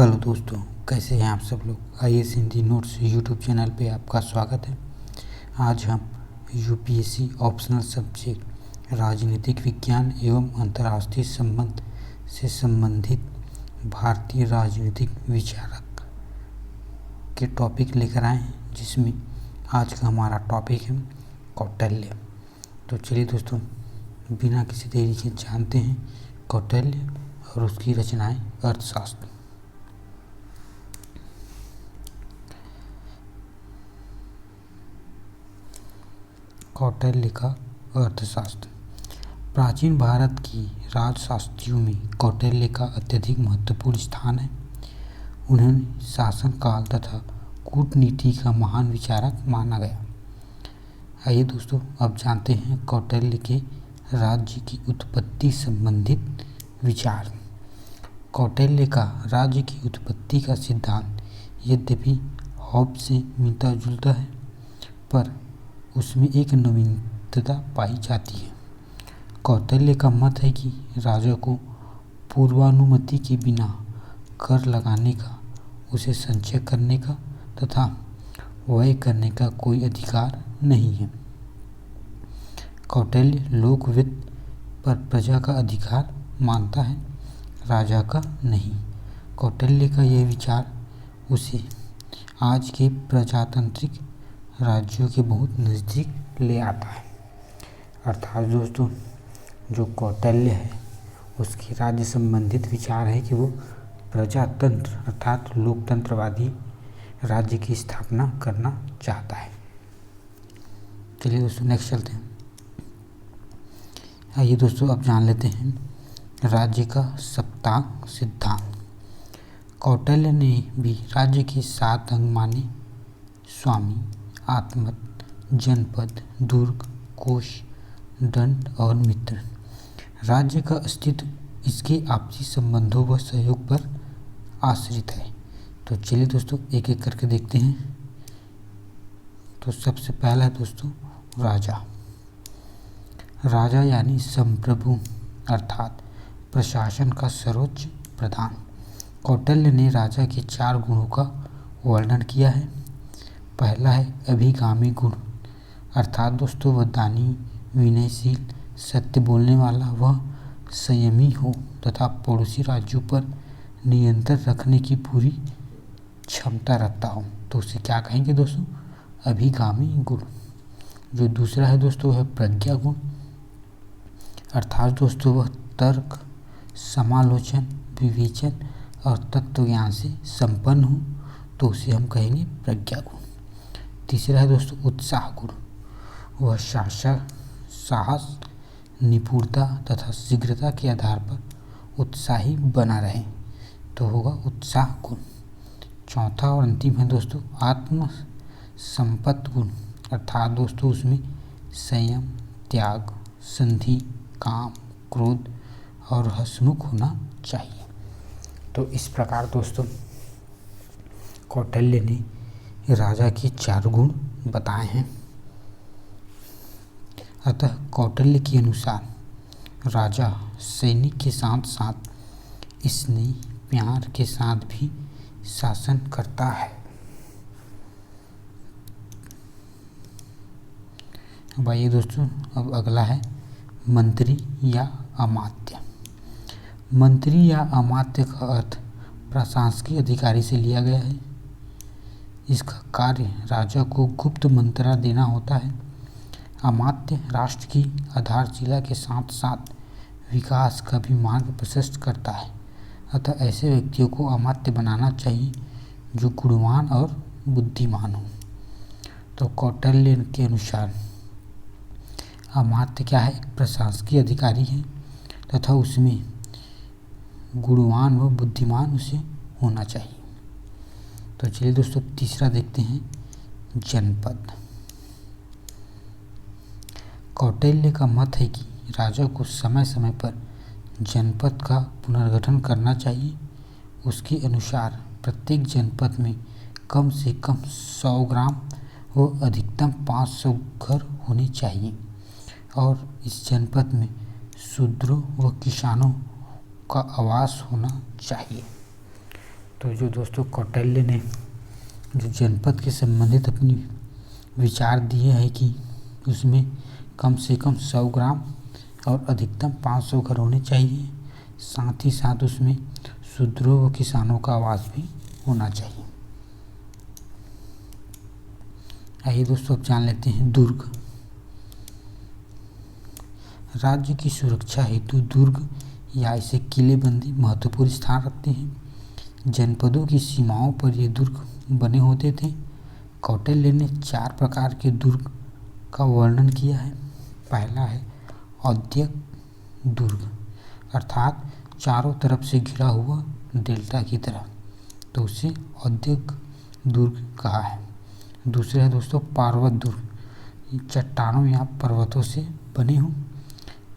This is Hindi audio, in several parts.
हेलो दोस्तों, कैसे हैं आप सब लोग। IAS Hindi notes YouTube channel पे आपका स्वागत है। आज हम यूपीएससी ऑप्शनल सब्जेक्ट राजनीतिक विज्ञान एवं अंतर्राष्ट्रीय संबंध से संबंधित भारतीय राजनीतिक विचारक के टॉपिक लेकर आए हैं, जिसमें आज का हमारा टॉपिक है कौटिल्य। तो चलिए दोस्तों, बिना किसी देरी के जानते हैं कौटिल्य और उसकी रचनाएं अर्थशास्त्र। कौटिल्य का अर्थशास्त्र। प्राचीन भारत की राजशास्त्रियों में कौटिल्य का अत्यधिक महत्वपूर्ण स्थान है। उन्हें शासन काल तथा कूटनीति का महान विचारक माना गया। आइए दोस्तों, अब जानते हैं कौटिल्य के राज्य की उत्पत्ति संबंधित विचार। कौटिल्य का राज्य की उत्पत्ति का सिद्धांत यद्यपि हॉब्स से मिलता जुलता है, पर उसमें एक नवीनता पाई जाती है। कौटिल्य का मत है कि राजा को पूर्वानुमति के बिना कर लगाने का, उसे संचय करने का तथा व्यय करने का कोई अधिकार नहीं है। कौटिल्य लोक वित्त पर प्रजा का अधिकार मानता है, राजा का नहीं। कौटिल्य का यह विचार उसे आज के प्रजातांत्रिक राज्यों के बहुत नज़दीक ले आता है। अर्थात दोस्तों, जो कौटिल्य है उसकी राज्य संबंधित विचार है कि वो प्रजातंत्र अर्थात लोकतंत्रवादी राज्य की स्थापना करना चाहता है। चलिए दोस्तों, नेक्स्ट चलते हैं। आइए दोस्तों, अब जान लेते हैं राज्य का सप्तांग सिद्धांत। कौटिल्य ने भी राज्य के 7 अंग माने: स्वामी, आत्मत, जनपद, दुर्ग, कोश, दंड और मित्र। राज्य का अस्तित्व इसके आपसी संबंधों व सहयोग पर आश्रित है। तो चलिए दोस्तों, एक एक करके देखते हैं। तो सबसे पहला है दोस्तों राजा। राजा यानी संप्रभु अर्थात प्रशासन का सर्वोच्च प्रधान। कौटिल्य ने राजा के 4 गुणों का वर्णन किया है। पहला है अभिगामी गुण, अर्थात दोस्तों वह दानी, विनयशील, सत्य बोलने वाला, वह संयमी हो तथा पड़ोसी राज्यों पर नियंत्रण रखने की पूरी क्षमता रखता हो। तो उसे क्या कहेंगे दोस्तों? अभिगामी गुण। जो दूसरा है दोस्तों है प्रज्ञा गुण, अर्थात दोस्तों वह तर्क, समालोचन, विवेचन और तत्व ज्ञान से संपन्न हो। तो उसे हम कहेंगे प्रज्ञा गुण। तीसरा है दोस्तों उत्साह गुण, वह साहस, निपुणता तथा शीघ्रता के आधार पर उत्साही बना रहे, तो होगा उत्साह गुण। चौथा और अंतिम है दोस्तों आत्म संपत्ति गुण, अर्थात दोस्तों उसमें संयम, त्याग, संधि, काम, क्रोध और हंसमुख होना चाहिए। तो इस प्रकार दोस्तों कौटिल्य ने राजा के 4 गुण बताए हैं। अतः कौटिल्य के अनुसार राजा सैनिक के साथ साथ स्नेह, प्यार के साथ भी शासन करता है। अब आइए दोस्तों, अब अगला है मंत्री या अमात्य। मंत्री या अमात्य का अर्थ प्रशासकीय अधिकारी से लिया गया है। इसका कार्य राजा को गुप्त मंत्रणा देना होता है। अमात्य राष्ट्र की आधारशिला के साथ साथ विकास का भी मार्ग प्रशस्त करता है। अतः ऐसे व्यक्तियों को अमात्य बनाना चाहिए जो गुणवान और बुद्धिमान हो। तो कौटिल्य के अनुसार अमात्य क्या है? एक प्रशासकीय अधिकारी है तथा उसमें गुणवान व बुद्धिमान उसे होना चाहिए। तो चलिए दोस्तों, तीसरा देखते हैं जनपद। कौटिल्य का मत है कि राजा को समय समय पर जनपद का पुनर्गठन करना चाहिए। उसके अनुसार प्रत्येक जनपद में कम से कम 100 ग्राम व अधिकतम 500 घर होने चाहिए और इस जनपद में शूद्रों व किसानों का आवास होना चाहिए। तो जो दोस्तों कौटिल्य ने जो जनपद के संबंधित अपनी विचार दिए हैं कि उसमें कम से कम 100 ग्राम और अधिकतम 500 घर होने चाहिए, साथ ही साथ उसमें शूद्रों व किसानों का आवास भी होना चाहिए। आइए दोस्तों अब जान लेते हैं दुर्ग। राज्य की सुरक्षा हेतु दुर्ग या इसे किलेबंदी महत्वपूर्ण स्थान रखते हैं। जनपदों की सीमाओं पर ये दुर्ग बने होते थे। कौटिल्य ने 4 प्रकार के दुर्ग का वर्णन किया है। पहला है औद्यक दुर्ग, अर्थात चारों तरफ से घिरा हुआ डेल्टा की तरह, तो उसे औद्यक दुर्ग कहा है। दूसरा है दोस्तों पर्वत दुर्ग, चट्टानों या पर्वतों से बने हों।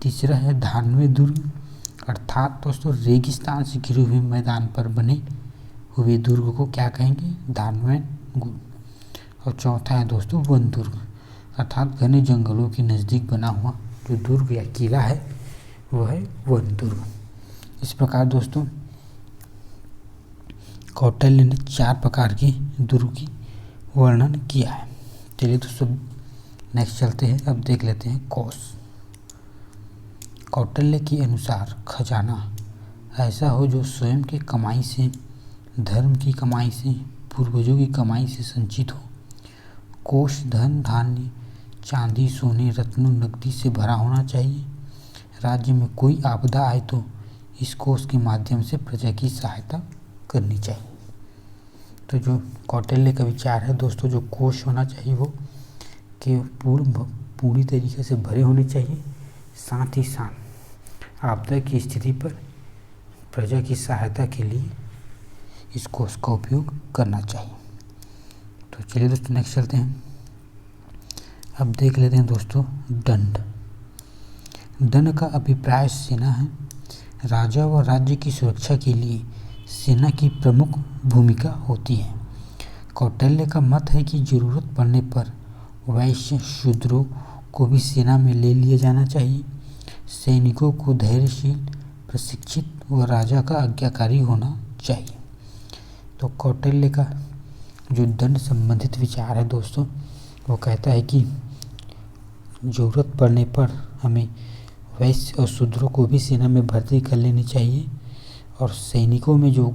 तीसरा है धान्वी दुर्ग, अर्थात दोस्तों रेगिस्तान से घिरे हुए मैदान पर बने हुए दुर्ग को क्या कहेंगे, धान्वी दुर्ग। और चौथा है दोस्तों वन दुर्ग, अर्थात घने जंगलों के नज़दीक बना हुआ जो दुर्ग या किला है वो है वन दुर्ग। इस प्रकार दोस्तों कौटिल्य ने 4 प्रकार के दुर्ग की वर्णन किया है। चलिए दोस्तों नेक्स्ट चलते हैं, अब देख लेते हैं कोष। कौटिल्य के अनुसार खजाना ऐसा हो जो स्वयं की कमाई से, धर्म की कमाई से, पूर्वजों की कमाई से संचित हो। कोष धन धान्य चांदी सोने रत्नों नकदी से भरा होना चाहिए। राज्य में कोई आपदा आए तो इस कोष के माध्यम से प्रजा की सहायता करनी चाहिए। तो जो कौटिल्य का विचार है दोस्तों, जो कोष होना चाहिए वो कि पूरी तरीके से भरे होने चाहिए, साथ ही साथ आपदा की स्थिति पर प्रजा की सहायता के लिए इस कोष का उपयोग करना चाहिए। तो चलिए दोस्तों नेक्स्ट चलते हैं, अब देख लेते हैं दोस्तों दंड। दंड का अभिप्राय सेना है। राजा व राज्य की सुरक्षा के लिए सेना की प्रमुख भूमिका होती है। कौटिल्य का मत है कि जरूरत पड़ने पर वैश्य शूद्रों को भी सेना में ले लिया जाना चाहिए। सैनिकों को धैर्यशील, प्रशिक्षित व राजा का आज्ञाकारी होना चाहिए। तो कौटिल्य का जो दंड संबंधित विचार है दोस्तों, वो कहता है कि ज़रूरत पड़ने पर हमें वैश्य और शूद्रों को भी सेना में भर्ती कर लेनी चाहिए, और सैनिकों में जो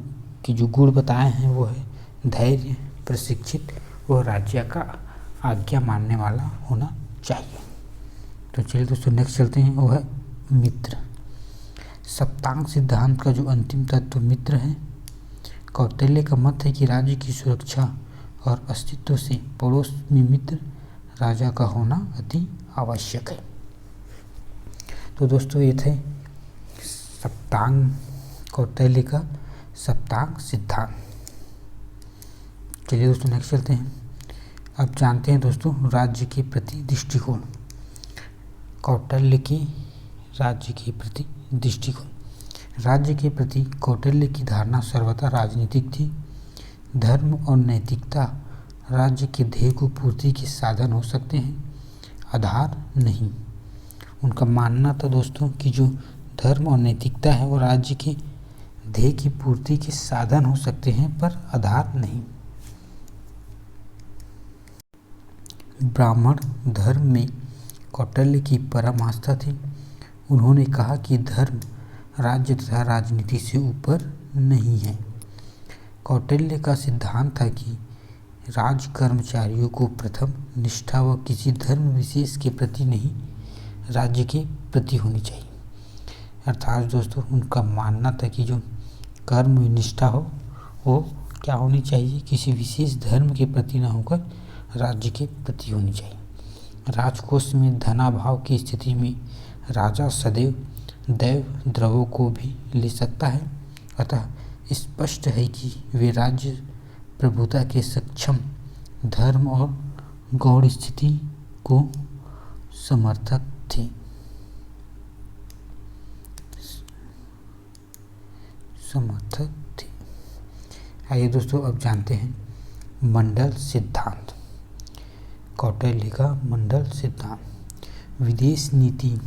गुण बताए हैं वो है धैर्य, प्रशिक्षित व राज्य का आज्ञा मानने वाला होना चाहिए। तो चलिए दोस्तों नेक्स्ट चलते हैं, वो है मित्र। सप्तांग सिद्धांत का जो अंतिम तत्व मित्र है। कौटिल्य का मत है कि राज्य की सुरक्षा और अस्तित्व से पड़ोस में मित्र राजा का होना अति आवश्यक है। तो दोस्तों ये थे सप्तांग, कौटिल्य का सप्तांग सिद्धांत। चलिए दोस्तों नेक्स्ट चलते हैं, अब जानते हैं दोस्तों राज्य के प्रति दृष्टिकोण। कौटिल्य की राज्य के प्रति दृष्टिकोण। राज्य के प्रति कौटिल्य की धारणा सर्वथा राजनीतिक थी। धर्म और नैतिकता राज्य के ध्येय को पूर्ति के साधन हो सकते हैं, आधार नहीं। उनका मानना था दोस्तों कि जो धर्म और नैतिकता है वो राज्य के ध्येय की पूर्ति के साधन हो सकते हैं, पर आधार नहीं। ब्राह्मण धर्म में कौटिल्य की परम आस्था थी। उन्होंने कहा कि धर्म राज्य तथा राजनीति से ऊपर नहीं है। कौटिल्य का सिद्धांत था कि राज कर्मचारियों को प्रथम निष्ठा व किसी धर्म विशेष के प्रति नहीं, राज्य के प्रति होनी चाहिए। अर्थात दोस्तों उनका मानना था कि जो कर्म निष्ठा हो वो क्या होनी चाहिए, किसी विशेष धर्म के प्रति न होकर राज्य के प्रति होनी चाहिए। राजकोष में धनाभाव की स्थिति में राजा सदैव दैव द्रव्यों को भी ले सकता है, अतः स्पष्ट है कि वे राज्य प्रभुता के सक्षम धर्म और गौड़ स्थिति को समर्थक थे। आइए दोस्तों अब जानते हैं मंडल सिद्धांत। कौटिल्य का मंडल सिद्धांत। विदेश नीति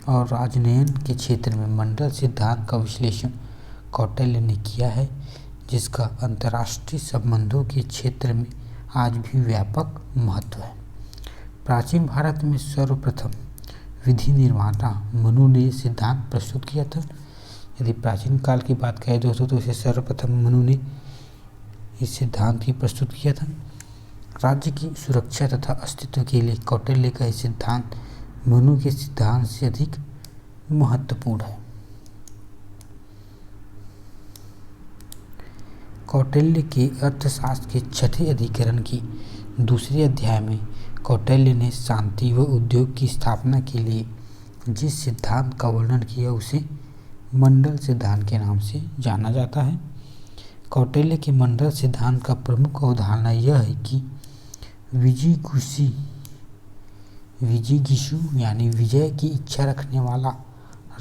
और राजनयन के क्षेत्र में मंडल सिद्धांत का विश्लेषण कौटिल्य ने किया है। जिसका अंतर्राष्ट्रीय संबंधों के क्षेत्र में आज भी व्यापक महत्व है। प्राचीन भारत में सर्वप्रथम विधि निर्माता मनु ने सिद्धांत प्रस्तुत किया था। यदि प्राचीन काल की बात करें दोस्तों तो इसे सर्वप्रथम मनु ने इस सिद्धांत की प्रस्तुत किया था। राज्य की सुरक्षा तथा अस्तित्व के लिए कौटिल्य का यह सिद्धांत मनु के सिद्धांत से अधिक महत्वपूर्ण है। कौटिल्य के अर्थशास्त्र के छठे अधिकरण की दूसरे अध्याय में कौटिल्य ने शांति व उद्योग की स्थापना के लिए जिस सिद्धांत का वर्णन किया उसे मंडल सिद्धांत के नाम से जाना जाता है। कौटिल्य के मंडल सिद्धांत का प्रमुख अवधारणा यह है कि विजिगीषु यानी विजय की इच्छा रखने वाला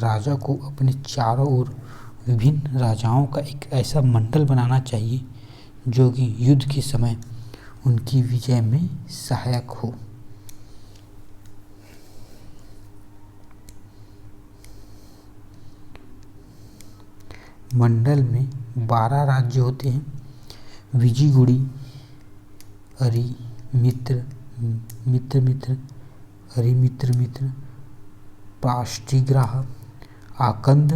राजा को अपने चारों ओर विभिन्न राजाओं का एक ऐसा मंडल बनाना चाहिए जो कि युद्ध के समय उनकी विजय में सहायक हो। मंडल में 12 राज्य होते हैं। विजिगुड़ी, अरि, मित्र, मित्र, अरिमित्र मित्र, पाष्टिग्राह, आकंद,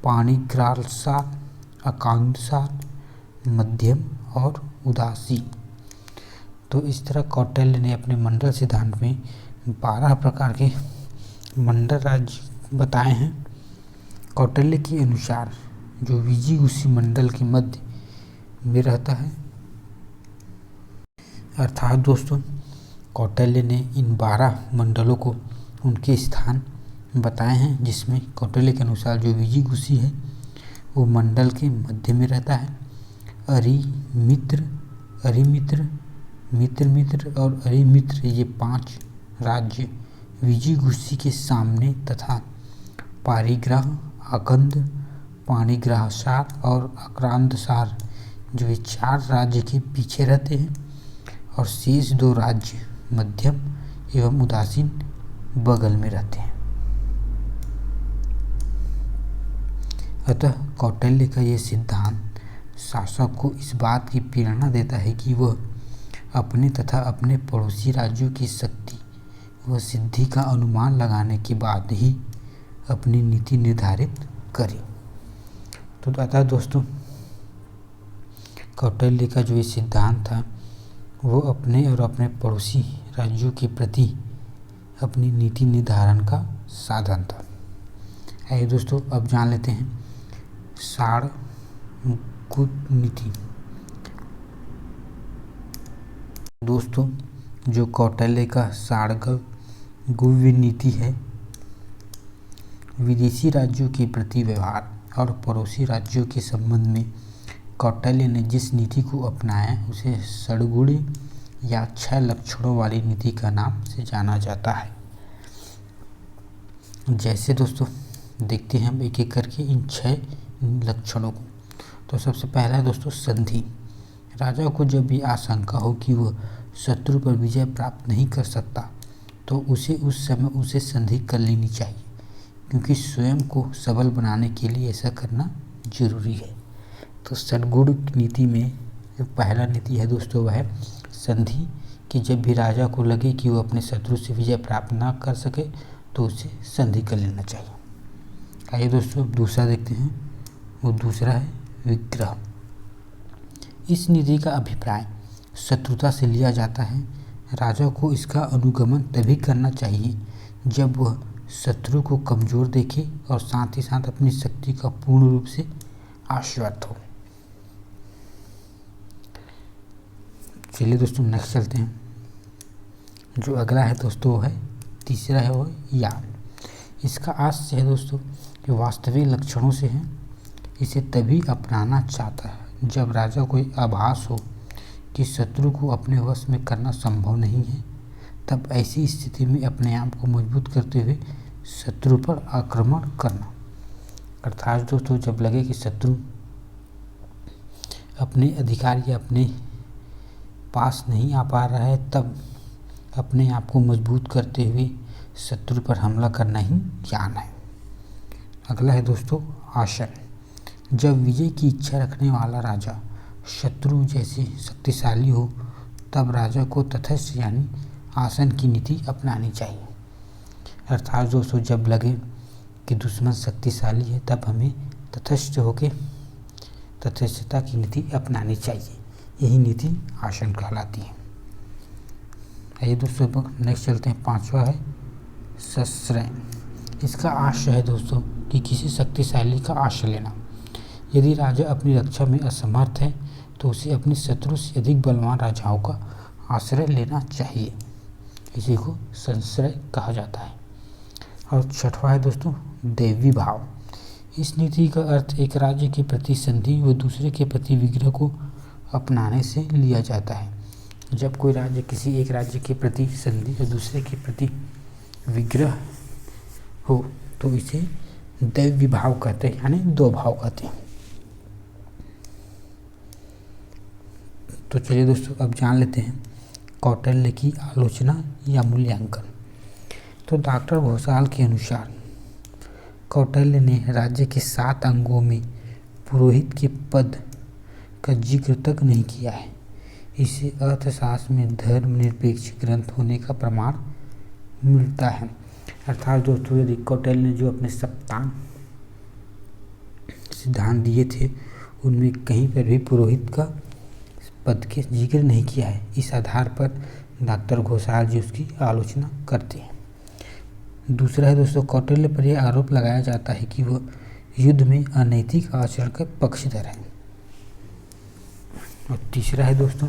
पाणिग्रालसार, आकांक्षार, मध्यम और उदासी। तो इस तरह कौटिल्य ने अपने मंडल सिद्धांत में 12 प्रकार के मंडल राज्य बताए हैं। कौटिल्य के अनुसार जो विजिगुषी मंडल के मध्य में रहता है, अर्थात दोस्तों कौटिल्य ने इन 12 मंडलों को उनके स्थान बताए हैं, जिसमें कौटिल्य के अनुसार जो विजिगुषी है वो मंडल के मध्य में रहता है। अरिमित्र, मित्र और अरिमित्र ये 5 राज्य विजिगुषी के सामने तथा पारिग्राह, आकंद, पाणिग्राहसार और आक्रांतसार जो ये 4 राज्य के पीछे रहते हैं और शेष 2 राज्य मध्यम एवं उदासीन बगल में रहते हैं। अतः कौटिल्य का ये सिद्धांत शासक को इस बात की प्रेरणा देता है कि वह अपने तथा अपने पड़ोसी राज्यों की शक्ति व सिद्धि का अनुमान लगाने के बाद ही अपनी नीति निर्धारित करे। तो अतः दोस्तों कौटिल्य का जो ये सिद्धांत था वो अपने और अपने पड़ोसी राज्यों के प्रति अपनी नीति निर्धारण का साधन था। आइए दोस्तों अब जान लेते हैं साड़ कूटनीति। दोस्तों जो कौटिल्य का साड़गव्य नीति है, विदेशी राज्यों के प्रति व्यवहार और पड़ोसी राज्यों के संबंध में कौटिल्य ने जिस नीति को अपनाया उसे षड्गुण्य या 6 लक्षणों वाली नीति का नाम से जाना जाता है। जैसे दोस्तों देखते हैं हम एक एक करके इन 6 लक्षणों को। तो सबसे पहला है दोस्तों संधि। राजा को जब भी आशंका हो कि वह शत्रु पर विजय प्राप्त नहीं कर सकता तो उसे उस समय उसे संधि कर लेनी चाहिए, क्योंकि स्वयं को सबल बनाने के लिए ऐसा करना जरूरी है। तो षड्गुण्य नीति में जो पहला नीति है दोस्तों वह है संधि, कि जब भी राजा को लगे कि वो अपने शत्रु से विजय प्राप्त ना कर सके तो उसे संधि कर लेना चाहिए। आइए दोस्तों दूसरा देखते हैं, वो दूसरा है विग्रह। इस नीति का अभिप्राय शत्रुता से लिया जाता है। राजा को इसका अनुगमन तभी करना चाहिए जब वह शत्रु को कमजोर देखे और साथ ही साथ अपनी शक्ति का पूर्ण रूप से आश्वस्त हो। चलिए दोस्तों नेक्स्ट चलते हैं। जो अगला है दोस्तों वो है तीसरा है वो यान। इसका आशय है दोस्तों कि वास्तविक लक्षणों से है। इसे तभी अपनाना चाहता है जब राजा को आभास हो कि शत्रु को अपने वश में करना संभव नहीं है। तब ऐसी स्थिति में अपने आप को मजबूत करते हुए शत्रु पर आक्रमण करना। अर्थात दोस्तों जब लगे कि शत्रु अपने अधिकार या अपने पास नहीं आ पा रहा है तब अपने आप को मजबूत करते हुए शत्रु पर हमला करना ही यान है। अगला है दोस्तों आसन। जब विजय की इच्छा रखने वाला राजा शत्रु जैसे शक्तिशाली हो तब राजा को तटस्थ यानी आसन की नीति अपनानी चाहिए। अर्थात दोस्तों जब लगे कि दुश्मन शक्तिशाली है तब हमें तटस्थ होकर तटस्थता की नीति अपनानी चाहिए। यही नीति आसन कहलाती है। आइए दोस्तों नेक्स्ट चलते हैं। 5वां है सश्रय। इसका आशय है दोस्तों कि किसी शक्तिशाली का आश्रय लेना। यदि राजा अपनी रक्षा में असमर्थ है तो उसे अपने शत्रु से अधिक बलवान राजाओं का आश्रय लेना चाहिए। इसी को संश्रय कहा जाता है। और 6वां है दोस्तों दैवी भाव। इस नीति का अर्थ एक राज्य के प्रति संधि व दूसरे के प्रति विग्रह को अपनाने से लिया जाता है। जब कोई राज्य किसी एक राज्य के प्रति संधि व दूसरे के प्रति विग्रह हो तो इसे दैवी भाव कहते हैं, यानी दो भाव कहते हैं। तो चलिए दोस्तों अब जान लेते हैं कौटिल्य की आलोचना या मूल्यांकन। तो डॉक्टर घोषाल के अनुसार कौटिल्य ने राज्य के 7 अंगों में पुरोहित के पद का जिक्र तक नहीं किया है। इसे अर्थशास्त्र में धर्मनिरपेक्ष ग्रंथ होने का प्रमाण मिलता है। अर्थात दोस्तों यदि कौटिल्य ने जो अपने सप्तांग सिद्धांत दिए थे उनमें कहीं पर भी पुरोहित का पद के जिक्र नहीं किया है। इस आधार पर डॉक्टर घोषाल जी उसकी आलोचना करते हैं। दूसरा है दोस्तों कौटिल्य पर यह आरोप लगाया जाता है कि वह युद्ध में अनैतिक आचरण का पक्षधर है। और तीसरा है दोस्तों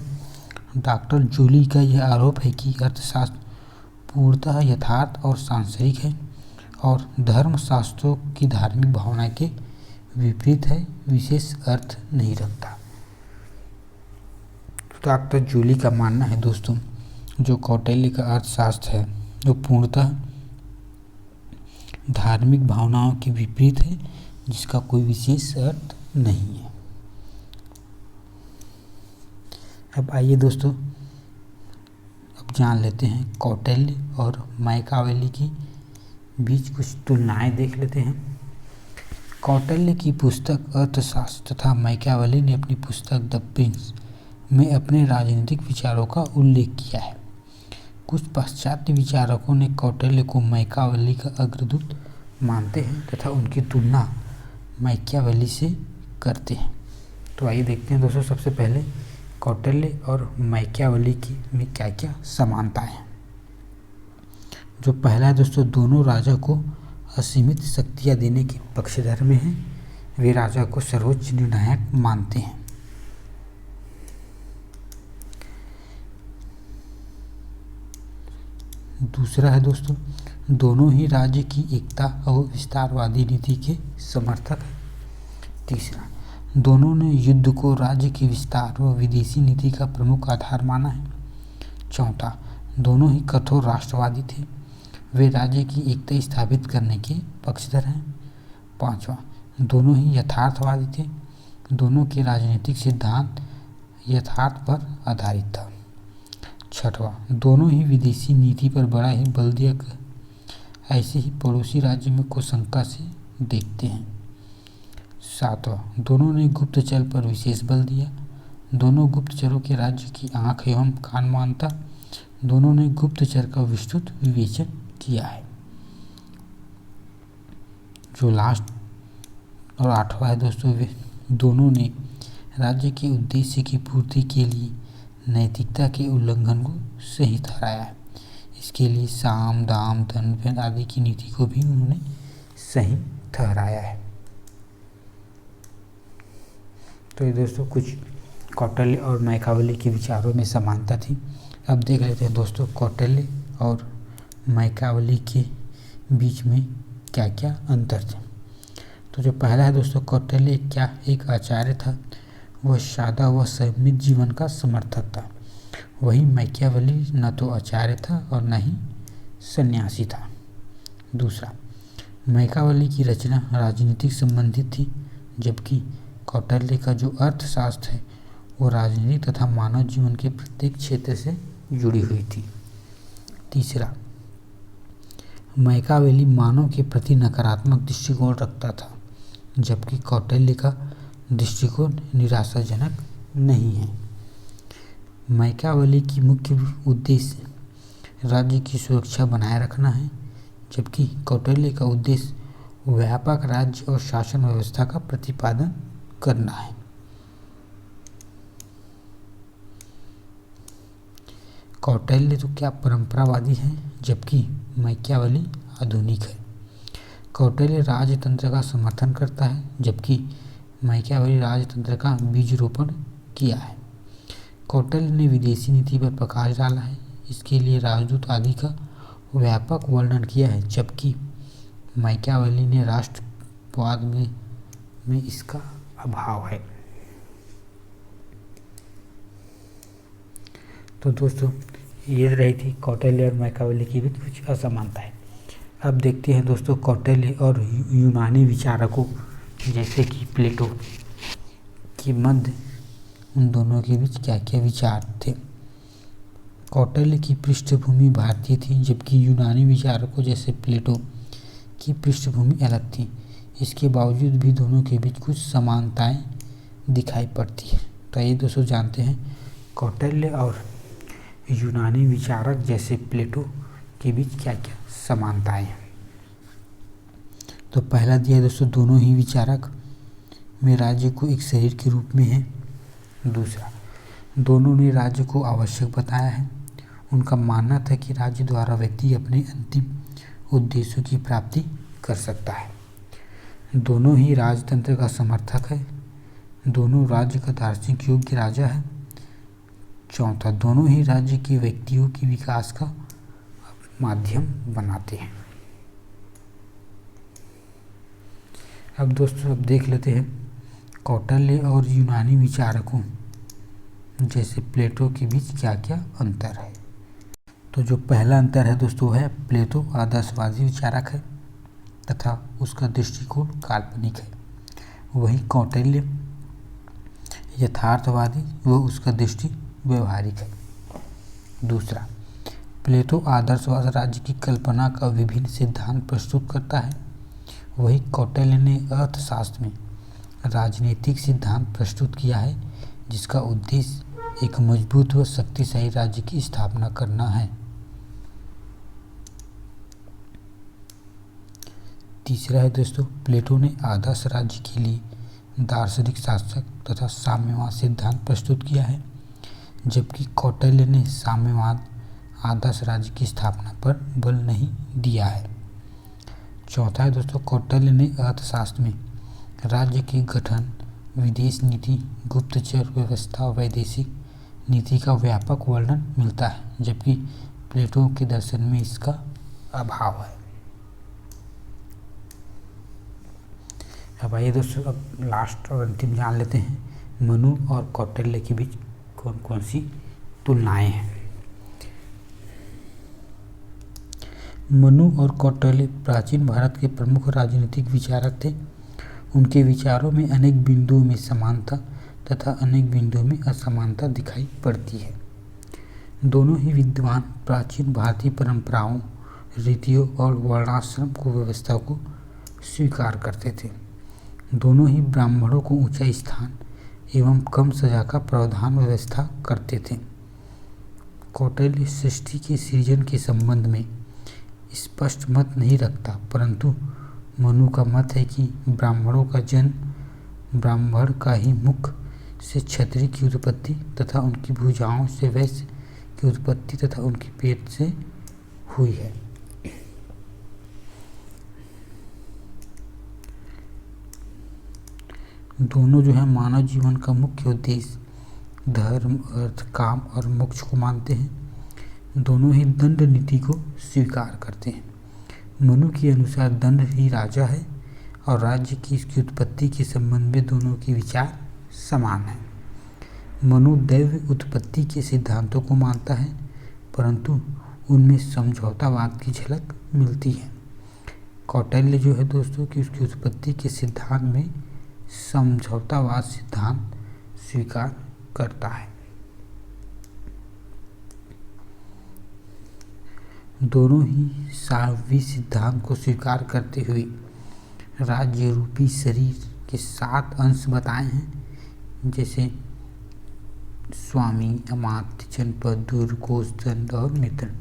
डॉक्टर जूली का यह आरोप है कि अर्थशास्त्र पूर्णतः यथार्थ और सांसारिक है और धर्मशास्त्रों की धार्मिक भावना के विपरीत है, विशेष अर्थ नहीं रखता। डॉक्टर जूली का मानना है दोस्तों जो कौटिल्य का अर्थशास्त्र है वो पूर्णतः धार्मिक भावनाओं के विपरीत है, जिसका कोई विशेष अर्थ नहीं है। अब आइए दोस्तों अब जान लेते हैं कौटिल्य और मैकियावेली की बीच कुछ तुलनाएं देख लेते हैं। कौटिल्य की पुस्तक अर्थशास्त्र तथा मैकियावेली ने अपनी पुस्तक द प्रिंस में अपने राजनीतिक विचारों का उल्लेख किया है। कुछ पाश्चात्य विचारकों ने कौटिल्य को मैकियावेली का अग्रदूत मानते हैं तथा उनकी तुलना मैकियावेली से करते हैं। तो आइए देखते हैं दोस्तों सबसे पहले कौटिल्य और मैकियावेली की में क्या क्या समानता है। जो पहला है दोस्तों दोनों राजा को असीमित शक्तियाँ देने के पक्षधर में हैं। वे राजा को सर्वोच्च निर्णायक मानते हैं। दूसरा है दोस्तों दोनों ही राज्य की एकता और विस्तारवादी नीति के समर्थक हैं। तीसरा दोनों ने युद्ध को राज्य के विस्तार व विदेशी नीति का प्रमुख आधार माना है। चौथा दोनों ही कठोर राष्ट्रवादी थे। वे राज्य की एकता स्थापित करने के पक्षधर हैं। पांचवा दोनों ही यथार्थवादी थे। दोनों के राजनीतिक सिद्धांत यथार्थ पर आधारित था। छठवां दोनों ही विदेशी नीति पर बड़ा ही बल दिया, ऐसे ही पड़ोसी राज्य में कुशंका से देखते हैं। सातवां दोनों ने गुप्तचर पर विशेष बल दिया। दोनों गुप्तचरों के राज्य की आंख एवं कान मानता। दोनों ने गुप्तचर का विस्तृत विवेचन किया है। जो लास्ट और आठवां है दोस्तों वे दोनों ने राज्य के उद्देश्य की पूर्ति के लिए नैतिकता के उल्लंघन को सही ठहराया है। इसके लिए साम दाम दंड आदि की नीति को भी उन्होंने सही ठहराया है। तो ये दोस्तों कुछ कौटिल्य और मैकियावेली के विचारों में समानता थी। अब देख लेते हैं दोस्तों कौटिल्य और मैकियावेली के बीच में क्या क्या अंतर थे। तो जो पहला है दोस्तों कौटिल्य क्या एक आचार्य था। वह सादा व संयमित जीवन का समर्थक था। वही मैकियावेली न तो आचार्य था और न ही सन्यासी था। दूसरा मैकियावेली की रचना राजनीतिक संबंधित थी, जबकि कौटिल्य का जो अर्थशास्त्र है वो राजनीतिक तथा मानव जीवन के प्रत्येक क्षेत्र से जुड़ी हुई थी। तीसरा मैकियावेली मानव के प्रति नकारात्मक दृष्टिकोण रखता था, जबकि कौटिल्य का दृष्टिकोण निराशाजनक नहीं है। मैकियावेली की मुख्य उद्देश्य राज्य की सुरक्षा बनाए रखना है, जबकि कौटिल्य का उद्देश्य व्यापक राज्य और शासन व्यवस्था का प्रतिपादन करना है। कौटिल्य तो क्या परंपरावादी है, जबकि मैकियावेली आधुनिक है। कौटिल्य राजतंत्र का समर्थन करता है, जबकि मैकियावेली राजतंत्र का बीजरोपण किया है। कौटिल्य ने विदेशी नीति पर प्रकाश डाला है, इसके लिए राजदूत आदि का व्यापक वर्णन किया है, जबकि मैकियावेली ने राष्ट्रवाद में इसका अभाव है। तो दोस्तों, ये रही थी कौटिल्य और मैकियावेली की भी कुछ असमानताएं। अब देखते हैं दोस्तों कौटिल्य और यूनानी विचारकों जैसे कि प्लेटो के मध्य उन दोनों के बीच क्या क्या विचार थे। कौटिल्य की पृष्ठभूमि भारतीय थी, जबकि यूनानी विचारकों जैसे प्लेटो की पृष्ठभूमि अलग थी। इसके बावजूद भी दोनों के बीच कुछ समानताएं दिखाई पड़ती है। तो ये दोस्तों जानते हैं कौटिल्य और यूनानी विचारक जैसे प्लेटो के बीच क्या क्या समानताएं हैं। तो पहला दिया है दोस्तों, दोनों ही विचारक में राज्य को एक शरीर के रूप में है। दूसरा, दोनों ने राज्य को आवश्यक बताया है। उनका मानना था कि राज्य द्वारा व्यक्ति अपने अंतिम उद्देश्यों की प्राप्ति कर सकता है। दोनों ही राजतंत्र का समर्थक है। दोनों राज्य का दार्शनिक योग्य राजा है। चौथा, दोनों ही राज्य के व्यक्तियों के विकास का माध्यम बनाते हैं। अब दोस्तों अब देख लेते हैं कौटिल्य और यूनानी विचारकों जैसे प्लेटो के बीच क्या क्या अंतर है। तो जो पहला अंतर है दोस्तों है प्लेटो आदर्शवादी विचारक है तथा उसका दृष्टिकोण काल्पनिक है। वही कौटिल्य यथार्थवादी व उसका दृष्टि व्यवहारिक है। दूसरा, प्लेटो आदर्शवाद राज्य की कल्पना का विभिन्न सिद्धांत प्रस्तुत करता है। वही कौटिल्य ने अर्थशास्त्र में राजनीतिक सिद्धांत प्रस्तुत किया है, जिसका उद्देश्य एक मजबूत व शक्तिशाली राज्य की स्थापना करना है। तीसरा है दोस्तों, प्लेटो ने आदर्श राज्य के लिए दार्शनिक शासक तथा साम्यवाद सिद्धांत प्रस्तुत किया है, जबकि कौटिल्य ने साम्यवाद आदर्श राज्य की स्थापना पर बल नहीं दिया है। चौथा है दोस्तों, कौटिल्य ने अर्थशास्त्र में राज्य के गठन, विदेश नीति, गुप्तचर व्यवस्था, वैदेशिक नीति का व्यापक वर्णन मिलता है, जबकि प्लेटो के दर्शन में इसका अभाव है। अब आइए दोस्तों अब लास्ट और अंतिम जान लेते हैं मनु और कौटिल्य के बीच कौन कौन सी तुलनाएं हैं। मनु और कौटिल्य प्राचीन भारत के प्रमुख राजनीतिक विचारक थे। उनके विचारों में अनेक बिंदुओं में समानता तथा अनेक बिंदुओं में असमानता दिखाई पड़ती है। दोनों ही विद्वान प्राचीन भारतीय परंपराओं, रीतियों और वर्णाश्रम को व्यवस्था को स्वीकार करते थे। दोनों ही ब्राह्मणों को ऊंचा स्थान एवं कम सजा का प्रावधान व्यवस्था करते थे। कौटिल्य सृष्टि के सृजन के संबंध में स्पष्ट मत नहीं रखता, परंतु मनु का मत है कि ब्राह्मणों का जन्म ब्राह्मण का ही मुख से क्षत्रिय की उत्पत्ति तथा उनकी भुजाओं से वैश्य की उत्पत्ति तथा उनके पेट से हुई है। दोनों जो है मानव जीवन का मुख्य उद्देश्य धर्म, अर्थ, काम और मोक्ष को मानते हैं। दोनों ही दंड नीति को स्वीकार करते हैं। मनु के अनुसार दंड ही राजा है और राज्य की इसकी उत्पत्ति के संबंध में दोनों के विचार समान हैं। मनु दैव उत्पत्ति के सिद्धांतों को मानता है, परंतु उनमें समझौतावाद की झलक मिलती है। कौटिल्य जो है दोस्तों कि उसकी उत्पत्ति के सिद्धांत में समझौतावाद सिद्धांत स्वीकार करता है। दोनों ही सार्वभौमिक सिद्धांत को स्वीकार करते हुए राज्य रूपी शरीर के 7 अंश बताए हैं, जैसे स्वामी, अमात्य, जनपद, दूर, कोष, दंड और मित्र।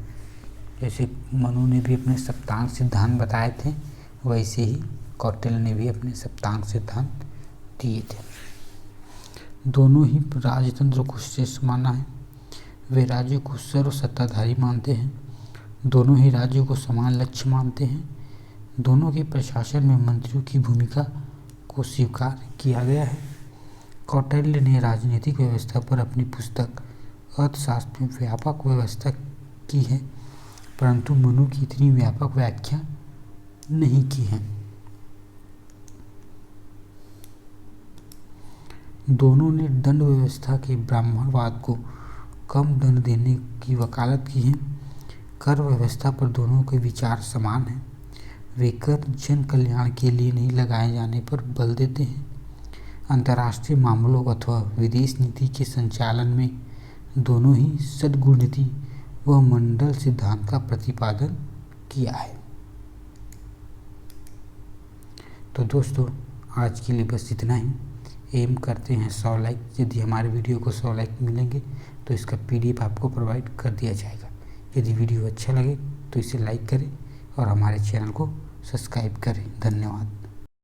जैसे मनु ने भी अपने सप्तांग सिद्धांत बताए थे, वैसे ही कौटिल्य ने भी अपने सप्तांग सिद्धांत दिए थे। दोनों ही राजतंत्र को श्रेष्ठ माना है। वे राज्य को सर्व सत्ताधारी मानते हैं। दोनों ही राज्यों को समान लक्ष्य मानते हैं। दोनों के प्रशासन में मंत्रियों की भूमिका को स्वीकार किया गया है। कौटिल्य ने राजनीतिक व्यवस्था पर अपनी पुस्तक अर्थशास्त्र में व्यापक व्यवस्था की है, परंतु मनु की इतनी व्यापक व्याख्या नहीं की है। दोनों ने दंड व्यवस्था के ब्राह्मणवाद को कम दंड देने की वकालत की है। कर व्यवस्था पर दोनों के विचार समान हैं। वे कर जन कल्याण के लिए नहीं लगाए जाने पर बल देते हैं। अंतर्राष्ट्रीय मामलों अथवा विदेश नीति के संचालन में दोनों ही सद्गुण नीति व मंडल सिद्धांत का प्रतिपादन किया है। तो दोस्तों, आज के लिए बस इतना ही। एम करते हैं 100 लाइक। यदि हमारे वीडियो को 100 लाइक मिलेंगे तो इसका PDF आपको प्रोवाइड कर दिया जाएगा। यदि वीडियो अच्छा लगे तो इसे लाइक करें और हमारे चैनल को सब्सक्राइब करें। धन्यवाद।